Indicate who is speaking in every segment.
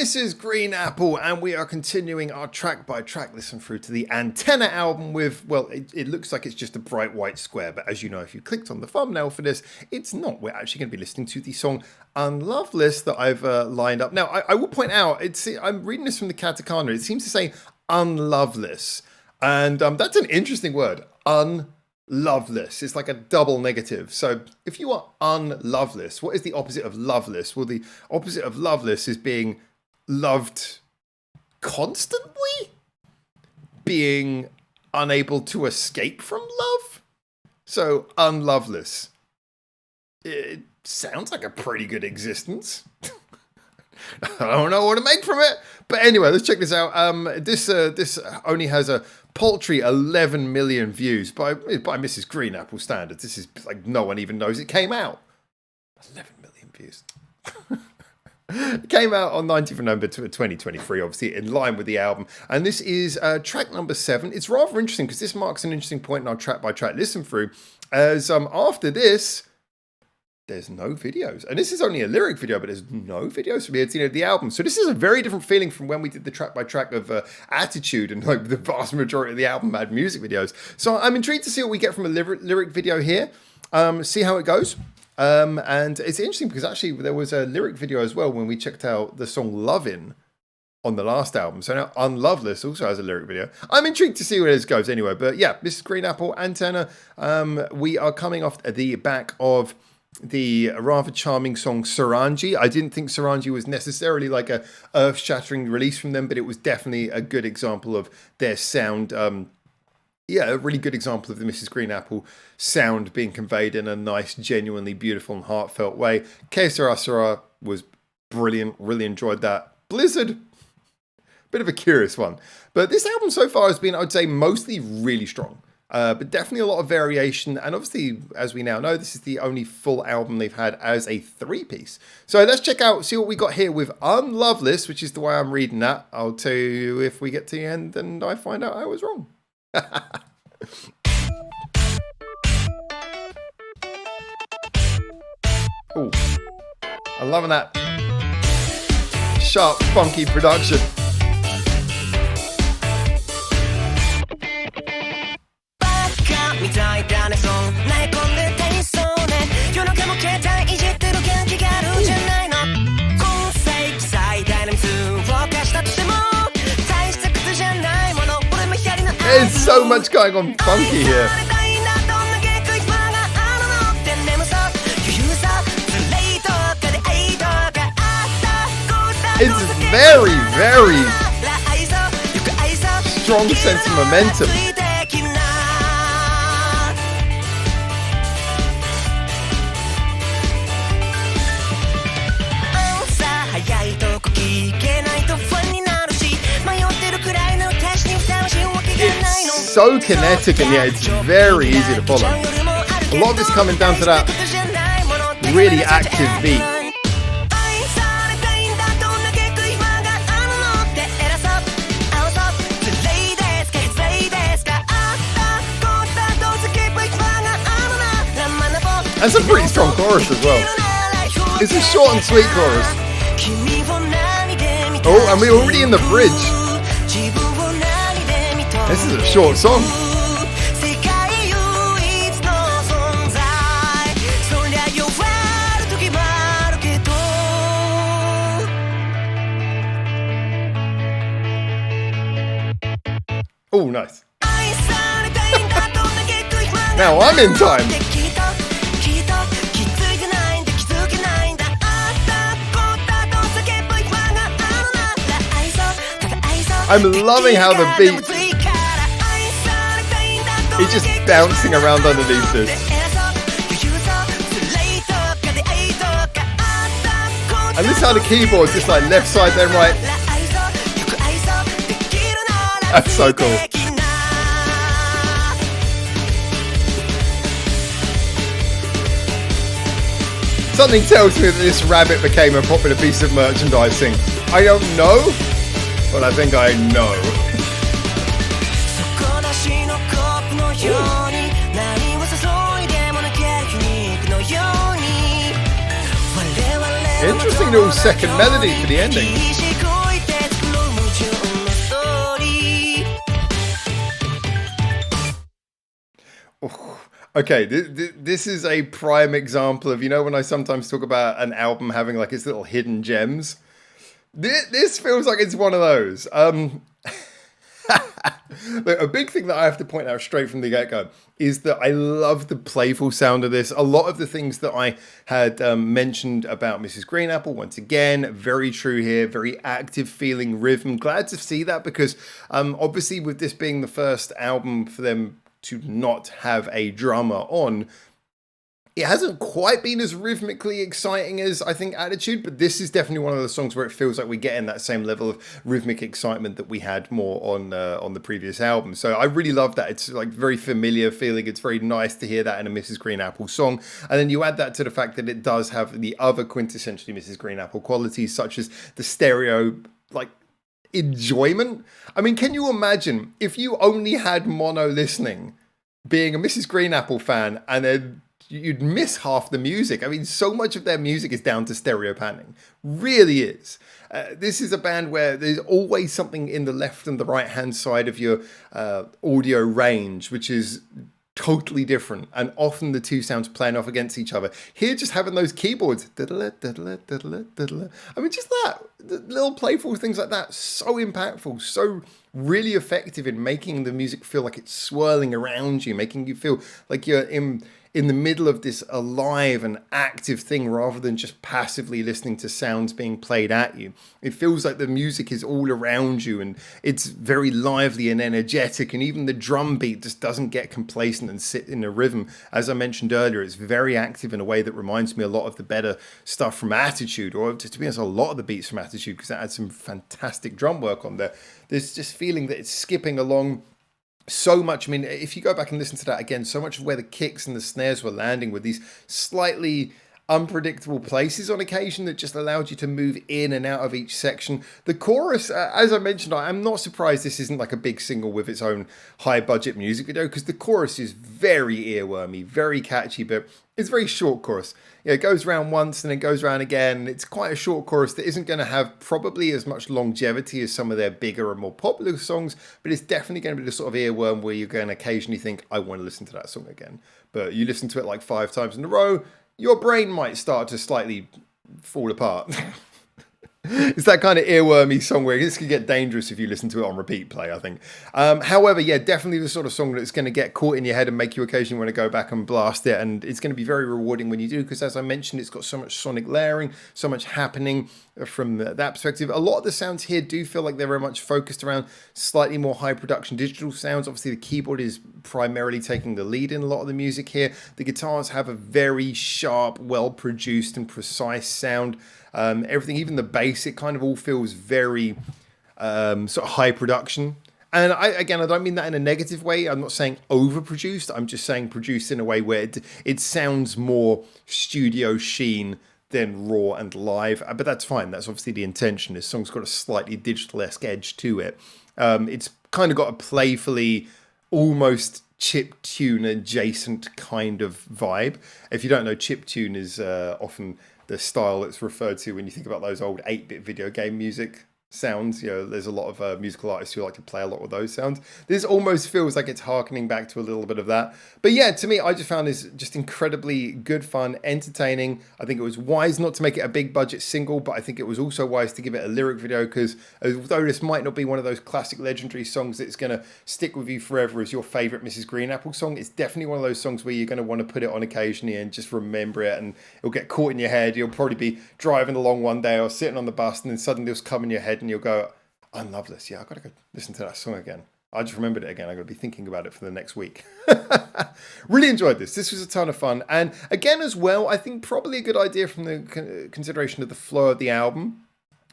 Speaker 1: Mrs. Green Apple, and we are continuing our track-by-track listen through to the Antenna album with, well, it looks like it's just a bright white square, but as you know, if you clicked on the thumbnail for this, it's not. We're actually going to be listening to the song Unloveless that I've lined up. Now, I will point out, I'm reading this from the katakana, it seems to say unloveless, and that's an interesting word, unloveless. It's like a double negative. So if you are unloveless, what is the opposite of loveless? Well, the opposite of loveless is being loved constantly, being unable to escape from love. So unloveless. It sounds like a pretty good existence. I don't know what to make from it. But anyway, let's check this out. This only has a paltry 11 million views by Mrs. Green Apple standards. This is like no one even knows it came out. 11 million views. It came out on 19th of November 2023, obviously in line with the album. And this is track number 7. It's rather interesting because this marks an interesting point in our track-by-track listen through. As after this, there's no videos. And this is only a lyric video, but there's no videos from here to the album. So this is a very different feeling from when we did the track-by-track of Attitude, and like the vast majority of the album had music videos. So I'm intrigued to see what we get from a lyric video here. See how it goes. And it's interesting because actually there was a lyric video as well when we checked out the song Lovin' on the last album. So now Unloveless also has a lyric video. I'm intrigued to see where this goes anyway. But yeah, Mrs. Green Apple, Antenna. We are coming off the back of the rather charming song Sarangi. I didn't think Sarangi was necessarily like a earth-shattering release from them, but it was definitely a good example of their sound. A really good example of the Mrs. Green Apple sound being conveyed in a nice, genuinely beautiful and heartfelt way. Que Sera Sera was brilliant. Really enjoyed that. Blizzard, bit of a curious one. But this album so far has been, I would say, mostly really strong. But definitely a lot of variation. And obviously, as we now know, this is the only full album they've had as a 3-piece. So let's check out, see what we got here with Unloveless, which is the way I'm reading that. I'll tell you if we get to the end and I find out I was wrong. Ooh, I'm loving that sharp, funky production. There's so much going on funky here. It's very, very strong sense of momentum. It's so kinetic and yet it's very easy to follow. A lot of it's coming down to that really active beat. That's a pretty strong chorus as well. It's a short and sweet chorus. Oh, and we're already in the bridge. This is a short song. Oh, nice. Now I'm in time. I'm loving how the beat is just bouncing around underneath this. And this is how the keyboard's just like left side then right. That's so cool. Something tells me that this rabbit became a popular piece of merchandising. I don't know, but I think I know. Interesting little second melody for the ending. Okay, this is a prime example of, you know, when I sometimes talk about an album having like its little hidden gems. This feels like it's one of those. Look, a big thing that I have to point out straight from the get-go is that I love the playful sound of this. A lot of the things that I had mentioned about Mrs. Green Apple, once again, very true here, very active feeling rhythm. Glad to see that because obviously with this being the first album for them to not have a drummer on, it hasn't quite been as rhythmically exciting as I think Attitude, but this is definitely one of the songs where it feels like we're getting that same level of rhythmic excitement that we had more on the previous album. So I really love that. It's like very familiar feeling. It's very nice to hear that in a Mrs. Green Apple song. And then you add that to the fact that it does have the other quintessentially Mrs. Green Apple qualities, such as the stereo, like, enjoyment. I mean, can you imagine if you only had mono listening, being a Mrs. Green Apple fan, and then you'd miss half the music. I mean, so much of their music is down to stereo panning. Really is. This is a band where there's always something in the left and the right hand side of your audio range, which is totally different, and often the two sounds playing off against each other. Here, just having those keyboards, I mean, just that, little playful things like that, so impactful, so really effective in making the music feel like it's swirling around you, making you feel like you're in the middle of this alive and active thing rather than just passively listening to sounds being played at you. It feels like the music is all around you and it's very lively and energetic, and even the drum beat just doesn't get complacent and sit in a rhythm. As I mentioned earlier, it's very active in a way that reminds me a lot of the better stuff from Attitude, or to be honest, a lot of the beats from Attitude, because that had some fantastic drum work on there. There's just feeling that it's skipping along so much. I mean, if you go back and listen to that again, so much of where the kicks and the snares were landing with these slightly unpredictable places on occasion that just allowed you to move in and out of each section. The chorus, as I mentioned, I'm not surprised this isn't like a big single with its own high budget music video, because the chorus is very earwormy, very catchy, but it's a very short chorus. Yeah, it goes around once and it goes around again. It's quite a short chorus that isn't going to have probably as much longevity as some of their bigger and more popular songs, but it's definitely going to be the sort of earworm where you're going to occasionally think, I want to listen to that song again. But you listen to it like 5 times in a row, your brain might start to slightly fall apart. It's that kind of earwormy song where this could get dangerous if you listen to it on repeat play, I think. However, yeah, definitely the sort of song that's going to get caught in your head and make you occasionally want to go back and blast it. And it's going to be very rewarding when you do, because as I mentioned, it's got so much sonic layering, so much happening from that perspective. A lot of the sounds here do feel like they're very much focused around slightly more high production digital sounds. Obviously, the keyboard is primarily taking the lead in a lot of the music here. The guitars have a very sharp, well-produced and precise sound. Everything, even the bass, it kind of all feels very sort of high production. And I don't mean that in a negative way. I'm not saying overproduced. I'm just saying produced in a way where it sounds more studio sheen than raw and live. But that's fine. That's obviously the intention. This song's got a slightly digital-esque edge to it. It's kind of got a playfully, almost chiptune adjacent kind of vibe. If you don't know, chiptune is often the style that's referred to when you think about those old 8-bit video game music sounds. You know, there's a lot of musical artists who like to play a lot with those sounds. This almost feels like it's harkening back to a little bit of that. But yeah, to me, I just found this just incredibly good fun, entertaining. I think it was wise not to make it a big budget single, but I think it was also wise to give it a lyric video, because although this might not be one of those classic legendary songs that's going to stick with you forever as your favorite Mrs. Green Apple song, it's definitely one of those songs where you're going to want to put it on occasionally and just remember it, and it'll get caught in your head. You'll probably be driving along one day or sitting on the bus, and then suddenly it'll come in your head and you'll go, Unloveless. Yeah, I've got to go listen to that song again. I just remembered it again. I've got to be thinking about it for the next week. Really enjoyed this. This was a ton of fun. And again, as well, I think probably a good idea from the consideration of the flow of the album.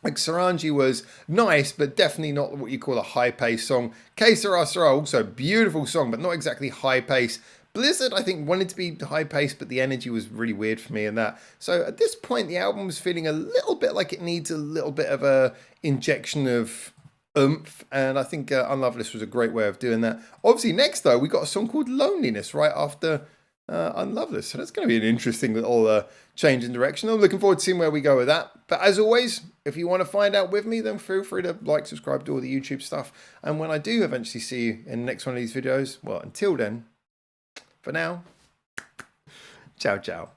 Speaker 1: Like, Sarangi was nice, but definitely not what you call a high-paced song. Que Sera Sera, also a beautiful song, but not exactly high-paced. Blizzard, I think, wanted to be high-paced, but the energy was really weird for me in that. So at this point, the album was feeling a little bit like it needs a little bit of a injection of oomph, and I think Unloveless was a great way of doing that. Obviously, next, though, we got a song called Loneliness right after Unloveless. So that's going to be an interesting little change in direction. I'm looking forward to seeing where we go with that. But as always, if you want to find out with me, then feel free to like, subscribe, do all the YouTube stuff. And when I do eventually see you in the next one of these videos, well, until then, for now, Ciao, ciao.